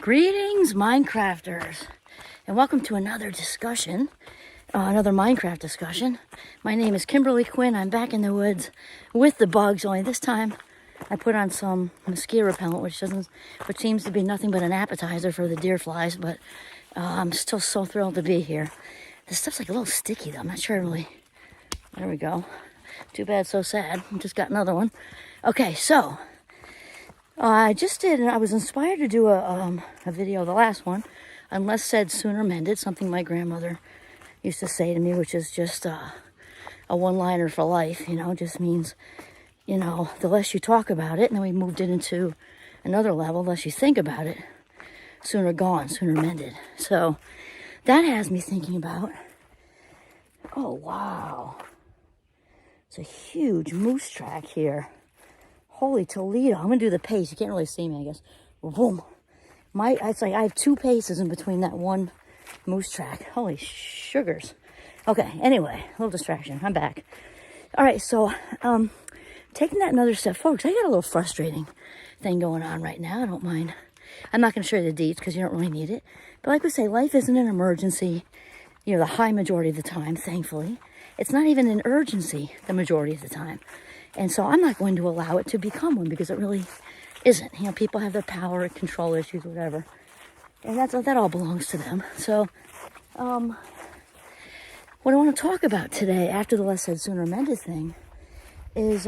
Greetings, Minecrafters, and welcome to another discussion, another Minecraft discussion. My name is Kimberly Quinn. I'm back in the woods with the bugs, only this time I put on some mosquito repellent, which seems to be nothing but an appetizer for the deer flies, but I'm still so thrilled to be here. This stuff's like a little sticky, though. I'm not sure really. There we go. Too bad, so sad. I just got another one. Okay, so I was inspired to do a video, the last one, unless said, sooner mended, something my grandmother used to say to me, which is just a one-liner for life, just means, the less you talk about it, and then we moved it into another level, the less you think about it, sooner gone, sooner mended. So that has me thinking about, oh, wow, it's a huge moose track here. Holy Toledo. I'm going to do the pace. You can't really see me, I guess. Boom. It's like I have 2 paces in between that one moose track. Holy sugars. Okay, anyway, a little distraction. I'm back. All right, so taking that another step forward, because I got a little frustrating thing going on right now. I don't mind. I'm not going to show you the deets because you don't really need it. But like we say, life isn't an emergency, the high majority of the time, thankfully. It's not even an urgency the majority of the time. And so I'm not going to allow it to become one because it really isn't. People have their power and control issues, whatever. And that all belongs to them. So what I want to talk about today, after the less said, sooner mended thing, is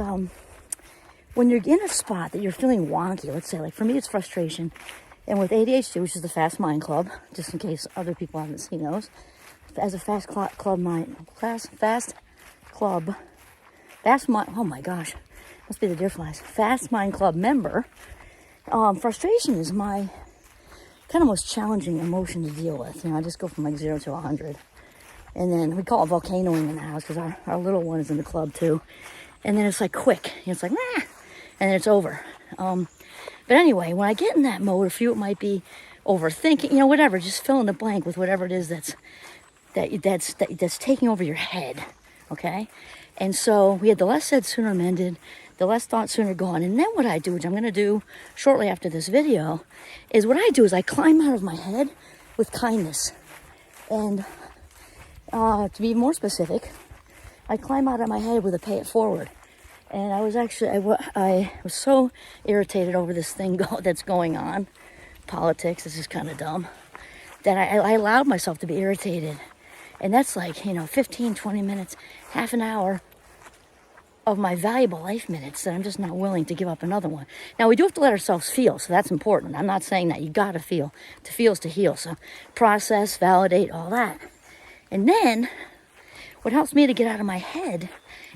when you're in a spot that you're feeling wonky, let's say, like for me it's frustration. And with ADHD, which is the Fast Mind Club, just in case other people haven't seen those, as a oh my gosh, must be the deer flies. Fast Mind Club member. Frustration is my kind of most challenging emotion to deal with. I just go from like 0 to 100. And then we call it volcanoing in the house because our little one is in the club too. And then it's like quick. It's like, and then it's over. But anyway, when I get in that mode, for you it might be overthinking, whatever. Just fill in the blank with whatever it is that's taking over your head. Okay? And so we had the less said, sooner mended, the less thought, sooner gone. And then what I do, which I'm going to do shortly after this video, is I climb out of my head with kindness. And to be more specific, I climb out of my head with a pay it forward. And I was so irritated over this thing that's going on, politics, this is kind of dumb, that I allowed myself to be irritated. And that's like, 15, 20 minutes, half an hour of my valuable life minutes that I'm just not willing to give up another one. Now, we do have to let ourselves feel, so that's important. I'm not saying that. You got to feel. To feel is to heal. So process, validate, all that. And then what helps me to get out of my head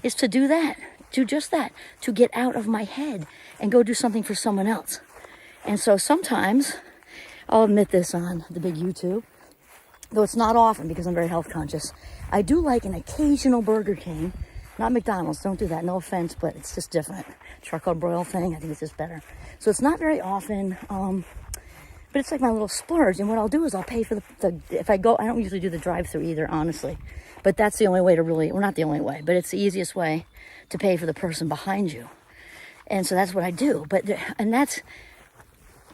is to do that, do just that, to get out of my head and go do something for someone else. And so sometimes, I'll admit this on the big YouTube, though it's not often because I'm very health conscious, I do like an occasional Burger King, not McDonald's, don't do that, no offense, but it's just different. Charcoal broil thing, I think it's just better. So it's not very often, but it's like my little splurge. And what I'll do is I'll pay for if I go, I don't usually do the drive-thru either, honestly. But that's the only way to really, well, not the only way, but it's the easiest way to pay for the person behind you. And so that's what I do. And that's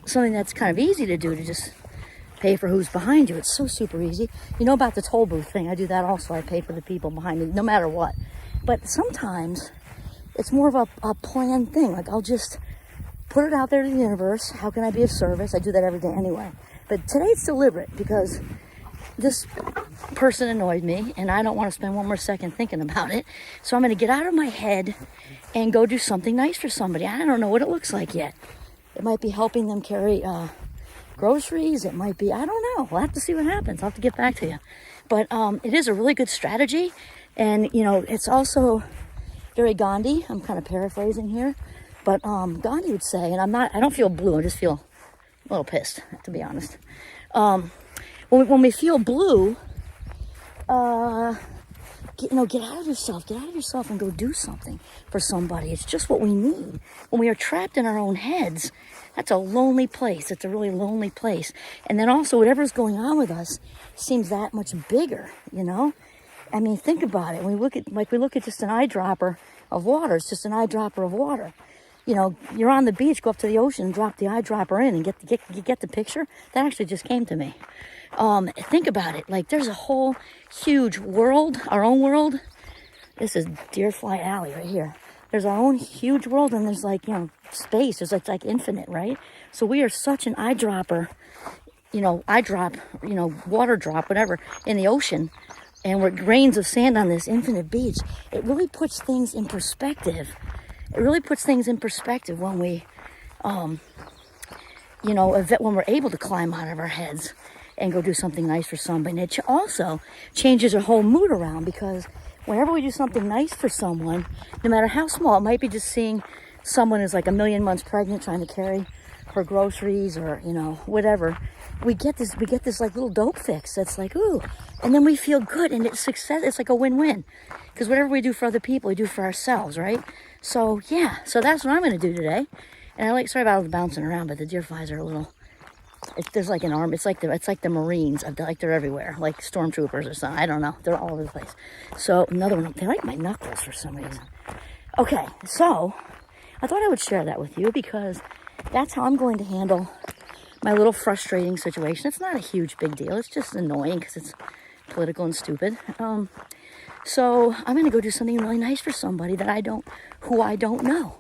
something that's kind of easy to do, to just pay for who's behind you. It's so super easy. About the toll booth thing. I do that also. I pay for the people behind me, no matter what. But sometimes it's more of a planned thing. Like I'll just put it out there to the universe. How can I be of service? I do that every day anyway. But today it's deliberate because this person annoyed me and I don't want to spend one more second thinking about it. So I'm going to get out of my head and go do something nice for somebody. I don't know what it looks like yet. It might be helping them carry groceries. It might be, I don't know. We'll have to see what happens. I'll have to get back to you. But it is a really good strategy. And, it's also very Gandhi. I'm kind of paraphrasing here. But Gandhi would say, and I don't feel blue. I just feel a little pissed, to be honest. When we feel blue, get out of yourself and go do something for somebody. It's just what we need. When we are trapped in our own heads, that's a lonely place. It's a really lonely place. And then also whatever's going on with us seems that much bigger, I mean, think about it. When we look at just an eyedropper of water, it's just an eyedropper of water. you know, you're on the beach, go up to the ocean, drop the eyedropper in, and get the picture. That actually just came to me. Think about it. Like, there's a whole huge world, our own world. This is Deerfly Alley right here. There's our own huge world, and there's like, you know, space. There's like infinite, right? So we are such an eyedropper, you know, eyedrop, you know, water drop, whatever, in the ocean. And we're grains of sand on this infinite beach. It really puts things in perspective. It really puts things in perspective when we, you know, when we're able to climb out of our heads and go do something nice for somebody. And it also changes our whole mood around, because whenever we do something nice for someone, no matter how small, it might be just seeing someone who's like 1 million months pregnant trying to carry her groceries, or, you know, whatever. We get this like little dope fix that's like, ooh, and then we feel good, and it's success. It's like a win-win, because whatever we do for other people, we do for ourselves, right? So yeah, so that's what I'm going to do today. And sorry about all the bouncing around, but the deer flies are a little. There's like an arm. It's like the Marines. They're everywhere, like stormtroopers or something. I don't know. They're all over the place. So another one. They like my knuckles for some reason. Okay, so I thought I would share that with you, because that's how I'm going to handle my little frustrating situation. It's not a huge big deal. It's just annoying because it's political and stupid. So I'm going to go do something really nice for somebody who I don't know.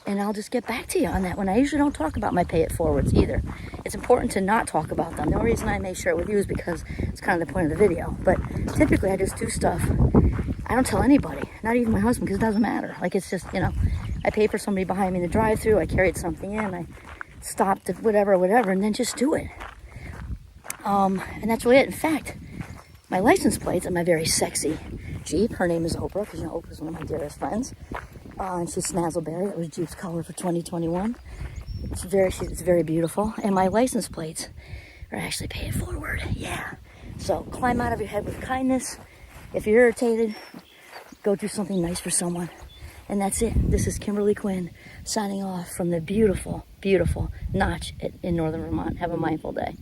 And I'll just get back to you on that one. I usually don't talk about my pay it forwards either. It's important to not talk about them. The only reason I may share it with you is because it's kind of the point of the video. But typically I just do stuff. I don't tell anybody, not even my husband, because it doesn't matter. Like, it's just, you know, I pay for somebody behind me in the drive-thru. I carried something in. I stopped at whatever, and then just do it. And that's really it. In fact, my license plates on my very sexy Jeep. Her name is Oprah, because, you know, Oprah's one of my dearest friends. And she's Snazzleberry. That was Jeep's color for 2021. It's very beautiful. And my license plates are actually pay it forward. Yeah. So climb out of your head with kindness. If you're irritated, go do something nice for someone. And that's it. This is Kimberly Quinn signing off from the beautiful, beautiful Notch in northern Vermont. Have a mindful day.